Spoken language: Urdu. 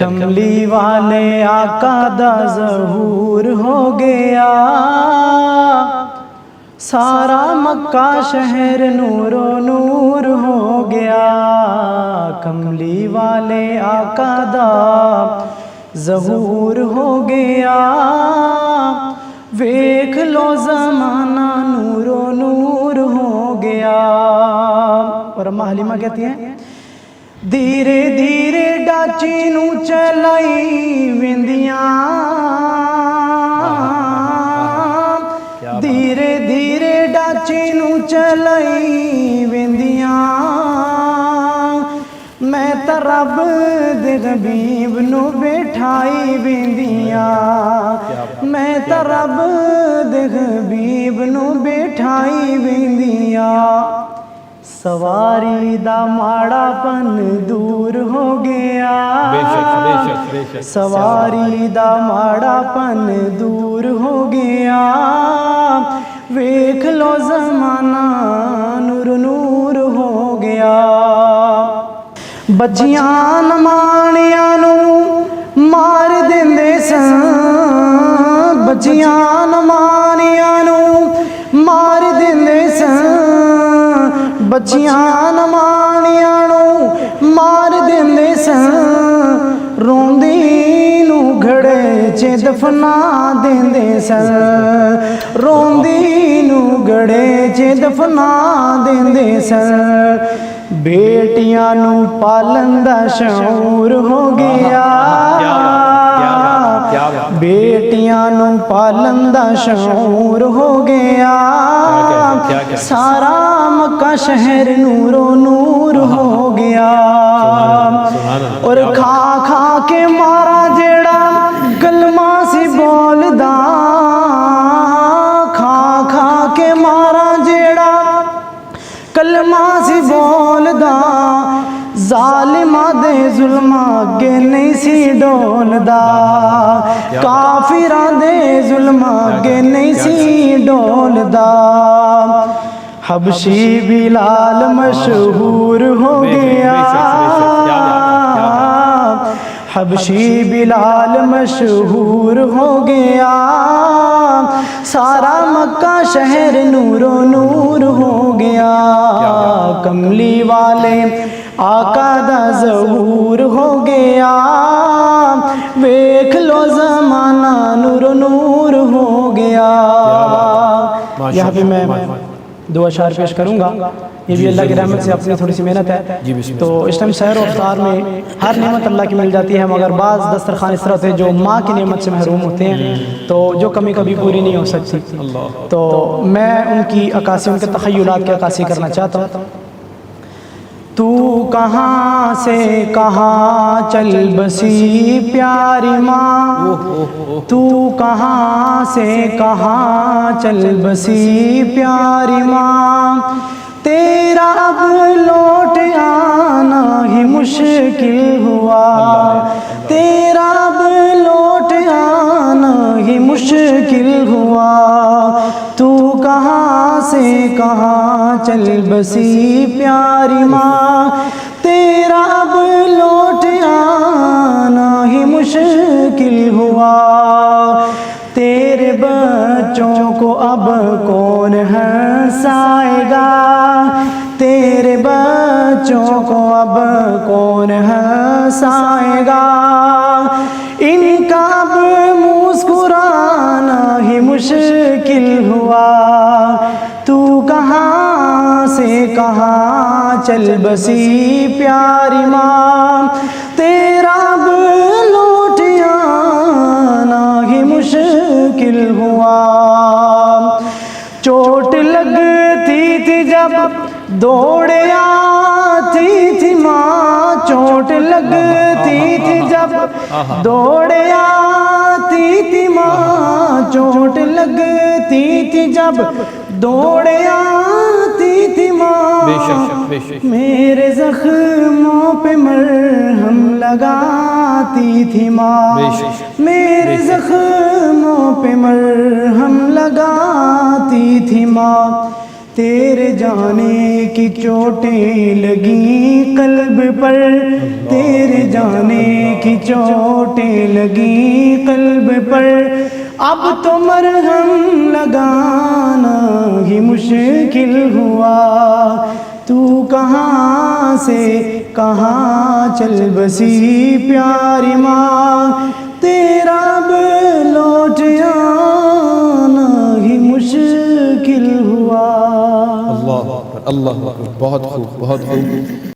کملی والے آقا دا ظہور ہو گیا، سارا مکہ شہر نور و نور ہو گیا، کملی والے آقا دا ظہور ہو گیا، ویکھ لو زمانہ نور و نور ہو گیا۔ اور اماں حلیمہ کہتی ہیں دھیرے دھیرے ڈاچی نو چلائی ویندیاں، دھیرے دھیرے ڈاچی نو چلائی ویندیاں، میں تے رب دے حبیب نو بیٹھائی ویندیاں، میں تے رب دے حبیب نو بیٹھائی ویندیاں، سواری دا ماڑا پن دور ہو گیا، سواری دا ماڑا پن دور ہو گیا، ویکھ لو زمانہ نور نور ہو گیا، بچیاں نمانیاں نو مار دیندے سن، بچیاں نمانیاں نو مار دیندے سن، بچیاں نمانیاں نو مار دیندے سن، روندی نو گھڑے چ دفنا دیندے سن، روندی نو گھڑے چ دفنا دیندے سن، بیٹیاں نو پالن دا شعور ہو گیا، بیٹیاں نو پالن دا شعور ہو گیا، سارا مکہ شہر نور و نور ہو گیا، اور کھا کھا کے مارا جیڑا کلمہ سی بولدا، کھا کھا کے مارا جیڑا کلمہ سی بولدا، ظالمہ دے ظلم اگے نہیں سی ڈولدا، کافراں دے ظلم اگے نہیں سی ڈولدا، حبشی بلال مشہور ہو گیا، حبشی بلال مشہور ہو گیا، سارا مکہ شہر نور و نور ہو گیا، کملی والے آقا دا ظہور ہو گیا، ویکھ لو زمانہ نور و نور ہو گیا۔ یہاں پہ میں دو اشعار پیش کروں گا، یہ بھی اللہ کی رحمت سے اپنی تھوڑی سی محنت ہے، تو اس ٹائم سحر و افطار میں ہر نعمت اللہ کی مل جاتی ہے، مگر بعض دسترخوان اس طرح ہوتے ہیں جو ماں کی نعمت سے محروم ہوتے ہیں، تو جو کمی کبھی پوری نہیں ہو سکتی، تو میں ان کی عکاسی، ان کے تخیلات کی عکاسی کرنا چاہتا ہوں۔ تو کہاں سے کہاں چل بسی پیاری ماں، تو کہاں سے کہاں چل بسی پیاری ماں، تیرا اب لوٹ آنا ہی مشکل ہوا، تیرا اب لوٹ آنا ہی مشکل ہوا، تو کہاں سے کہاں چل بسی پیاری ماں، تیرا اب لوٹ آنا ہی مشکل ہوا، تیرے بچوں کو اب کون ہنسائے گا، تیرے بچوں کو اب کون ہنسائے گا، ان کا اب مسکرانا ہی مشکل ہوا، تو کہاں سے کہاں چل بسی پیاری ماں، تیرا اب لوٹ آنا ہی مشکل ہوا، چوٹ لگتی تھی جب دوڑے آتی تھی ماں، چوٹ لگتی تھی جب دوڑے آتی تھی ماں، چوٹ لگتی تھی جب دوڑے آتی تھی ماں، میرے زخموں پہ مرہم لگاتی تھی ماں، میرے زخموں پہ مرہم لگاتی تھی ماں، تیرے جانے کی چوٹیں لگیں قلب پر، تیرے جانے کی چوٹیں لگیں قلب پر، اب تو مرہم لگانا ہی مشکل ہوا، تو کہاں سے کہاں چل بسی پیاری ماں، تیرا اب لوٹ آنا ہی مشکل ہوا۔ اللہ اکبر، اللہ اکبر، بہت خوب، بہت خوب۔